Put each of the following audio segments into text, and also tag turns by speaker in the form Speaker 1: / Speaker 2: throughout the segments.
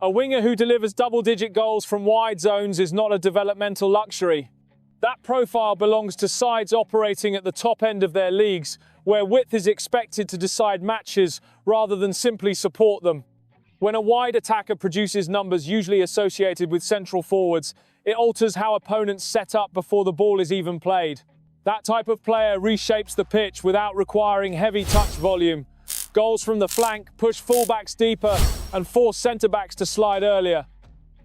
Speaker 1: A winger who delivers double-digit goals from wide zones is not a developmental luxury. That profile belongs to sides operating at the top end of their leagues, where width is expected to decide matches rather than simply support them. When a wide attacker produces numbers usually associated with central forwards, it alters how opponents set up before the ball is even played. That type of player reshapes the pitch without requiring heavy touch volume. Goals from the flank push fullbacks deeper and force centre-backs to slide earlier.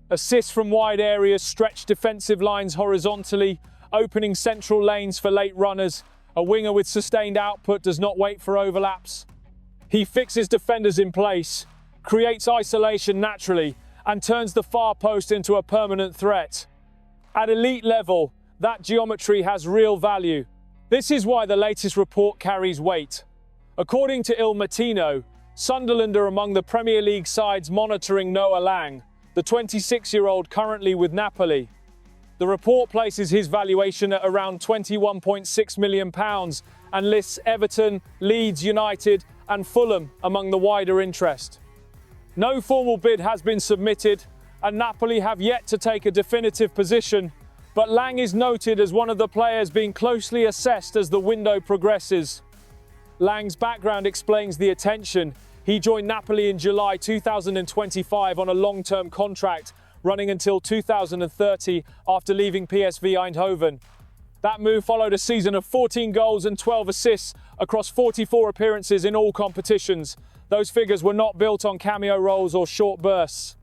Speaker 1: Assists from wide areas stretch defensive lines horizontally, opening central lanes for late runners. A winger with sustained output does not wait for overlaps. He fixes defenders in place, creates isolation naturally, and turns the far post into a permanent threat. At elite level, that geometry has real value. This is why the latest report carries weight. According to Il Mattino, Sunderland are among the Premier League sides monitoring Noah Lang, the 26-year-old currently with Napoli. The report places his valuation at around £21.6 million and lists Everton, Leeds United and Fulham among the wider interest. No formal bid has been submitted and Napoli have yet to take a definitive position, but Lang is noted as one of the players being closely assessed as the window progresses. Lang's background explains the attention. He joined Napoli in July 2025 on a long-term contract running until 2030 after leaving PSV Eindhoven. That move followed a season of 14 goals and 12 assists across 44 appearances in all competitions. Those figures were not built on cameo roles or short bursts.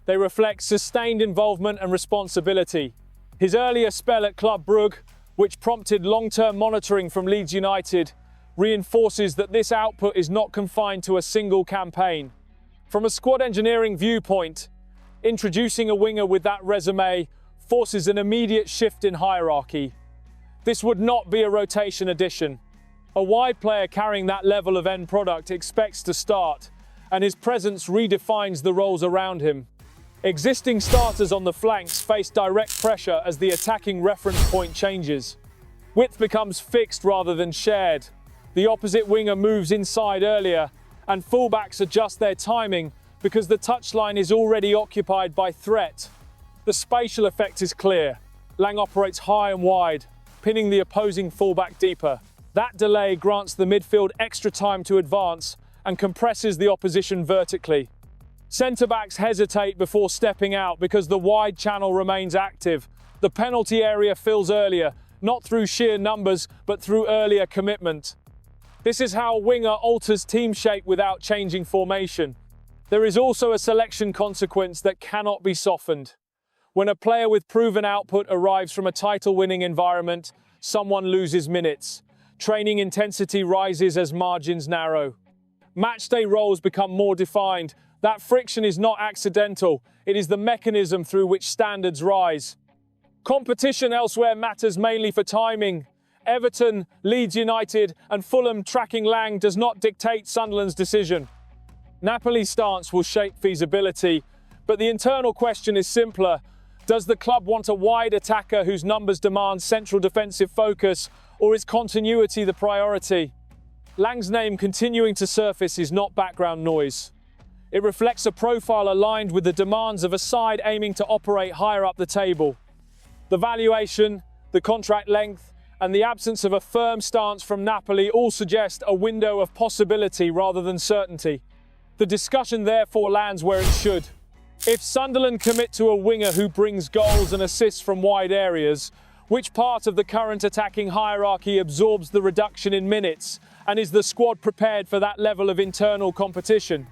Speaker 1: They reflect sustained involvement and responsibility. His earlier spell at Club Brugge, which prompted long-term monitoring from Leeds United, reinforces that this output is not confined to a single campaign. From a squad engineering viewpoint, introducing a winger with that resume forces an immediate shift in hierarchy. This would not be a rotation addition. A wide player carrying that level of end product expects to start, and his presence redefines the roles around him. Existing starters on the flanks face direct pressure as the attacking reference point changes. Width becomes fixed rather than shared. The opposite winger moves inside earlier, and fullbacks adjust their timing because the touchline is already occupied by threat. The spatial effect is clear. Lang operates high and wide, pinning the opposing fullback deeper. That delay grants the midfield extra time to advance and compresses the opposition vertically. Centre-backs hesitate before stepping out because the wide channel remains active. The penalty area fills earlier, not through sheer numbers, but through earlier commitment. This is how a winger alters team shape without changing formation. There is also a selection consequence that cannot be softened. When a player with proven output arrives from a title-winning environment, someone loses minutes. Training intensity rises as margins narrow. Matchday roles become more defined. That friction is not accidental. It is the mechanism through which standards rise. Competition elsewhere matters mainly for timing. Everton, Leeds United and Fulham tracking Lang does not dictate Sunderland's decision. Napoli's stance will shape feasibility, but the internal question is simpler. Does the club want a wide attacker whose numbers demand central defensive focus, or is continuity the priority? Lang's name continuing to surface is not background noise. It reflects a profile aligned with the demands of a side aiming to operate higher up the table. The valuation, the contract length, and the absence of a firm stance from Napoli all suggest a window of possibility rather than certainty. The discussion therefore lands where it should. If Sunderland commit to a winger who brings goals and assists from wide areas, which part of the current attacking hierarchy absorbs the reduction in minutes, and is the squad prepared for that level of internal competition?